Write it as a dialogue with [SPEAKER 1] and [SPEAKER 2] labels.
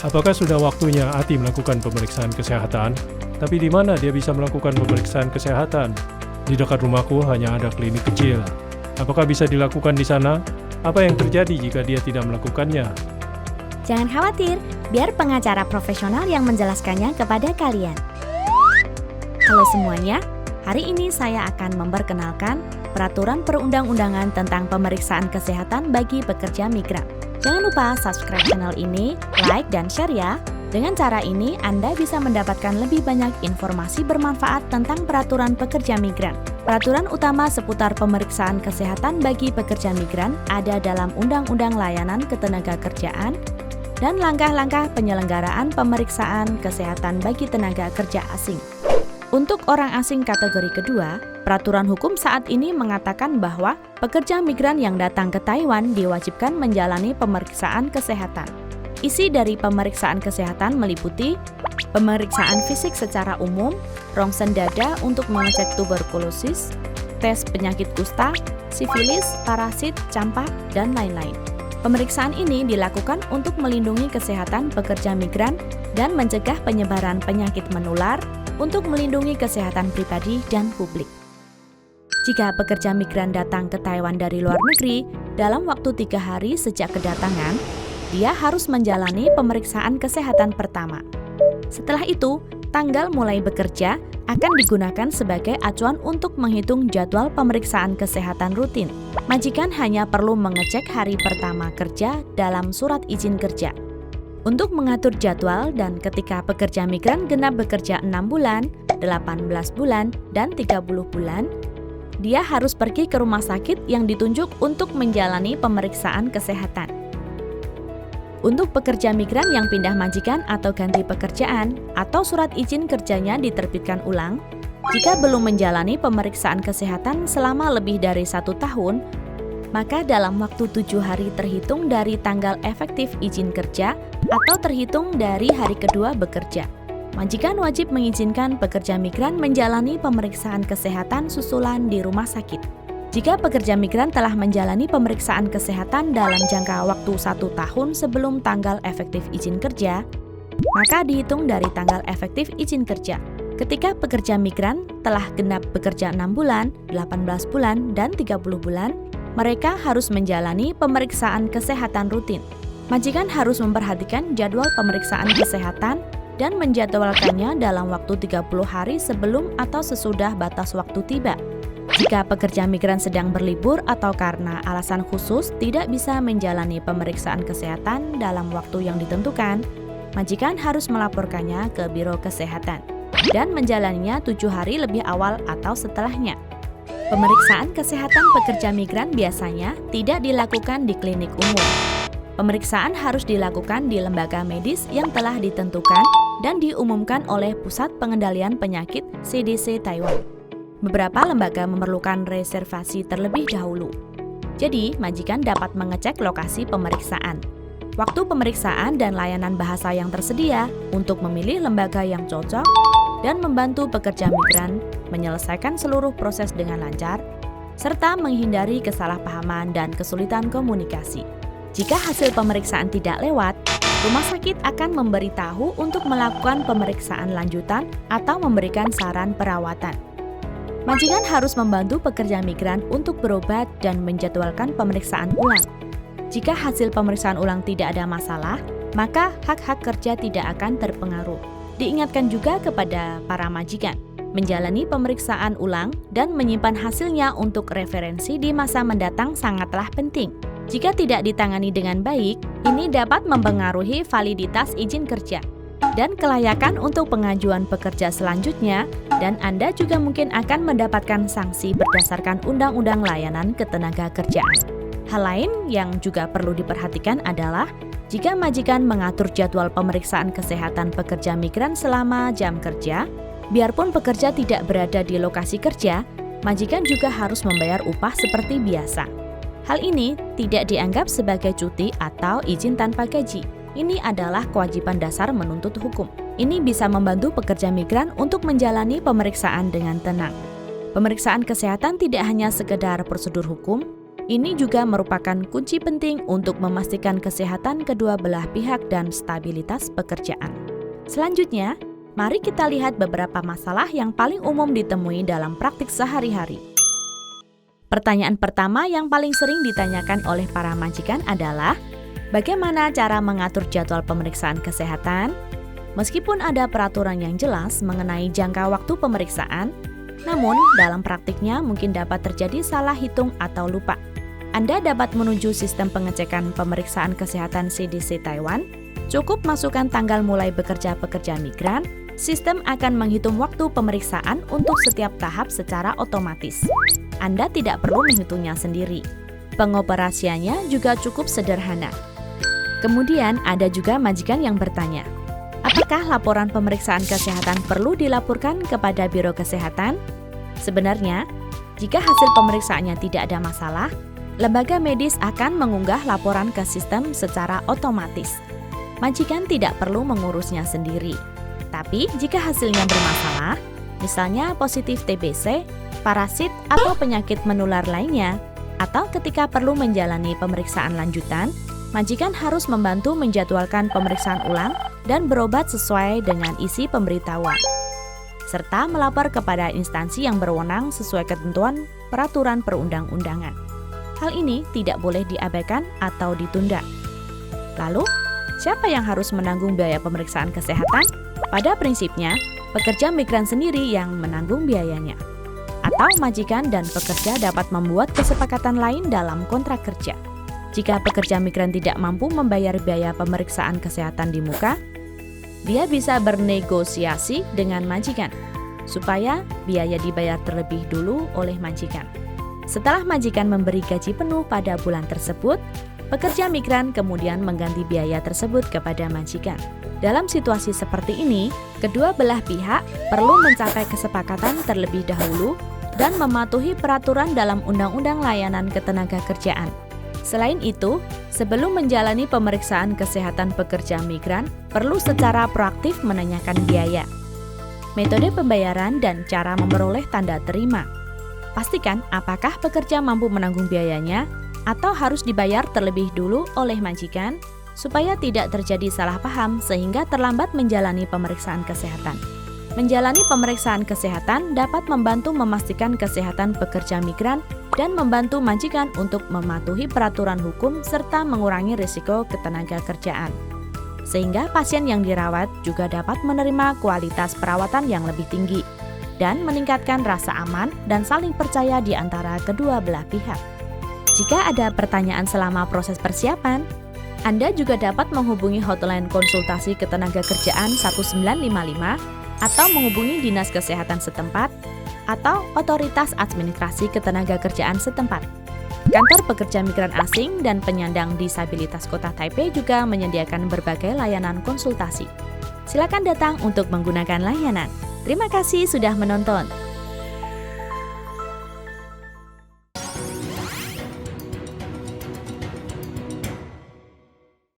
[SPEAKER 1] Apakah sudah waktunya Ati melakukan pemeriksaan kesehatan? Tapi di mana dia bisa melakukan pemeriksaan kesehatan? Di dekat rumahku hanya ada klinik kecil. Apakah bisa dilakukan di sana? Apa yang terjadi jika dia tidak melakukannya?
[SPEAKER 2] Jangan khawatir, biar pengacara profesional yang menjelaskannya kepada kalian. Halo semuanya, hari ini saya akan memperkenalkan peraturan perundang-undangan tentang pemeriksaan kesehatan bagi pekerja migran. Jangan lupa subscribe channel ini, like, dan share ya. Dengan cara ini, Anda bisa mendapatkan lebih banyak informasi bermanfaat tentang peraturan pekerja migran. Peraturan utama seputar pemeriksaan kesehatan bagi pekerja migran ada dalam Undang-Undang Layanan Ketenagakerjaan dan langkah-langkah penyelenggaraan pemeriksaan kesehatan bagi tenaga kerja asing. Untuk orang asing kategori kedua, peraturan hukum saat ini mengatakan bahwa pekerja migran yang datang ke Taiwan diwajibkan menjalani pemeriksaan kesehatan. Isi dari pemeriksaan kesehatan meliputi pemeriksaan fisik secara umum, rongsen dada untuk mengecek tuberkulosis, tes penyakit kusta, sifilis, parasit, campak, dan lain-lain. Pemeriksaan ini dilakukan untuk melindungi kesehatan pekerja migran dan mencegah penyebaran penyakit menular untuk melindungi kesehatan pribadi dan publik. Jika pekerja migran datang ke Taiwan dari luar negeri, dalam waktu 3 hari sejak kedatangan, dia harus menjalani pemeriksaan kesehatan pertama. Setelah itu, tanggal mulai bekerja akan digunakan sebagai acuan untuk menghitung jadwal pemeriksaan kesehatan rutin. Majikan hanya perlu mengecek hari pertama kerja dalam surat izin kerja. Untuk mengatur jadwal dan ketika pekerja migran genap bekerja 6 bulan, 18 bulan, dan 30 bulan, dia harus pergi ke rumah sakit yang ditunjuk untuk menjalani pemeriksaan kesehatan. Untuk pekerja migran yang pindah majikan atau ganti pekerjaan atau surat izin kerjanya diterbitkan ulang, jika belum menjalani pemeriksaan kesehatan selama lebih dari 1 tahun, maka dalam waktu 7 hari terhitung dari tanggal efektif izin kerja atau terhitung dari hari kedua bekerja, majikan wajib mengizinkan pekerja migran menjalani pemeriksaan kesehatan susulan di rumah sakit. Jika pekerja migran telah menjalani pemeriksaan kesehatan dalam jangka waktu 1 tahun sebelum tanggal efektif izin kerja, maka dihitung dari tanggal efektif izin kerja. Ketika pekerja migran telah genap bekerja 6 bulan, 18 bulan, dan 30 bulan, mereka harus menjalani pemeriksaan kesehatan rutin. Majikan harus memperhatikan jadwal pemeriksaan kesehatan dan menjadwalkannya dalam waktu 30 hari sebelum atau sesudah batas waktu tiba. Jika pekerja migran sedang berlibur atau karena alasan khusus tidak bisa menjalani pemeriksaan kesehatan dalam waktu yang ditentukan, majikan harus melaporkannya ke Biro Kesehatan dan menjalaninya 7 hari lebih awal atau setelahnya. Pemeriksaan kesehatan pekerja migran biasanya tidak dilakukan di klinik umum. Pemeriksaan harus dilakukan di lembaga medis yang telah ditentukan dan diumumkan oleh Pusat Pengendalian Penyakit CDC Taiwan. Beberapa lembaga memerlukan reservasi terlebih dahulu. Jadi, majikan dapat mengecek lokasi pemeriksaan, waktu pemeriksaan dan layanan bahasa yang tersedia untuk memilih lembaga yang cocok dan membantu pekerja migran menyelesaikan seluruh proses dengan lancar, serta menghindari kesalahpahaman dan kesulitan komunikasi. Jika hasil pemeriksaan tidak lewat, rumah sakit akan memberitahu untuk melakukan pemeriksaan lanjutan atau memberikan saran perawatan. Majikan harus membantu pekerja migran untuk berobat dan menjadwalkan pemeriksaan ulang. Jika hasil pemeriksaan ulang tidak ada masalah, maka hak-hak kerja tidak akan terpengaruh. Diingatkan juga kepada para majikan, menjalani pemeriksaan ulang dan menyimpan hasilnya untuk referensi di masa mendatang sangatlah penting. Jika tidak ditangani dengan baik, ini dapat mempengaruhi validitas izin kerja dan kelayakan untuk pengajuan pekerja selanjutnya, dan Anda juga mungkin akan mendapatkan sanksi berdasarkan Undang-Undang Layanan Ketenagakerjaan. Hal lain yang juga perlu diperhatikan adalah jika majikan mengatur jadwal pemeriksaan kesehatan pekerja migran selama jam kerja, biarpun pekerja tidak berada di lokasi kerja, majikan juga harus membayar upah seperti biasa. Hal ini tidak dianggap sebagai cuti atau izin tanpa gaji. Ini adalah kewajiban dasar menuntut hukum. Ini bisa membantu pekerja migran untuk menjalani pemeriksaan dengan tenang. Pemeriksaan kesehatan tidak hanya sekedar prosedur hukum, Ini juga merupakan kunci penting untuk memastikan kesehatan kedua belah pihak dan stabilitas pekerjaan. Selanjutnya, mari kita lihat beberapa masalah yang paling umum ditemui dalam praktik sehari-hari. Pertanyaan pertama yang paling sering ditanyakan oleh para majikan adalah, bagaimana cara mengatur jadwal pemeriksaan kesehatan? Meskipun ada peraturan yang jelas mengenai jangka waktu pemeriksaan, namun dalam praktiknya mungkin dapat terjadi salah hitung atau lupa. Anda dapat menuju sistem pengecekan pemeriksaan kesehatan CDC Taiwan, cukup masukkan tanggal mulai bekerja pekerja migran, sistem akan menghitung waktu pemeriksaan untuk setiap tahap secara otomatis. Anda tidak perlu menghitungnya sendiri. Pengoperasiannya juga cukup sederhana. Kemudian ada juga majikan yang bertanya, apakah laporan pemeriksaan kesehatan perlu dilaporkan kepada Biro Kesehatan? Sebenarnya, jika hasil pemeriksaannya tidak ada masalah, lembaga medis akan mengunggah laporan ke sistem secara otomatis. Majikan tidak perlu mengurusnya sendiri. Tapi jika hasilnya bermasalah, misalnya positif TBC, parasit atau penyakit menular lainnya, atau ketika perlu menjalani pemeriksaan lanjutan, majikan harus membantu menjadwalkan pemeriksaan ulang dan berobat sesuai dengan isi pemberitahuan, serta melapor kepada instansi yang berwenang sesuai ketentuan peraturan perundang-undangan. Hal ini tidak boleh diabaikan atau ditunda. Lalu, siapa yang harus menanggung biaya pemeriksaan kesehatan? Pada prinsipnya, pekerja migran sendiri yang menanggung biayanya. Atau majikan dan pekerja dapat membuat kesepakatan lain dalam kontrak kerja. Jika pekerja migran tidak mampu membayar biaya pemeriksaan kesehatan di muka, dia bisa bernegosiasi dengan majikan, supaya biaya dibayar terlebih dulu oleh majikan. Setelah majikan memberi gaji penuh pada bulan tersebut, pekerja migran kemudian mengganti biaya tersebut kepada majikan. Dalam situasi seperti ini, kedua belah pihak perlu mencapai kesepakatan terlebih dahulu dan mematuhi peraturan dalam Undang-Undang Layanan Ketenagakerjaan. Selain itu, sebelum menjalani pemeriksaan kesehatan pekerja migran, perlu secara proaktif menanyakan biaya, metode pembayaran, dan cara memperoleh tanda terima. Pastikan apakah pekerja mampu menanggung biayanya atau harus dibayar terlebih dulu oleh majikan supaya tidak terjadi salah paham sehingga terlambat menjalani pemeriksaan kesehatan. Menjalani pemeriksaan kesehatan dapat membantu memastikan kesehatan pekerja migran dan membantu majikan untuk mematuhi peraturan hukum serta mengurangi risiko ketenagakerjaan. Sehingga pasien yang dirawat juga dapat menerima kualitas perawatan yang lebih tinggi dan meningkatkan rasa aman dan saling percaya di antara kedua belah pihak. Jika ada pertanyaan selama proses persiapan, Anda juga dapat menghubungi hotline konsultasi ketenagakerjaan 1955 atau menghubungi Dinas Kesehatan setempat atau Otoritas Administrasi Ketenagakerjaan setempat. Kantor Pekerja Migran Asing dan Penyandang Disabilitas Kota Taipei juga menyediakan berbagai layanan konsultasi. Silakan datang untuk menggunakan layanan. Terima kasih sudah menonton.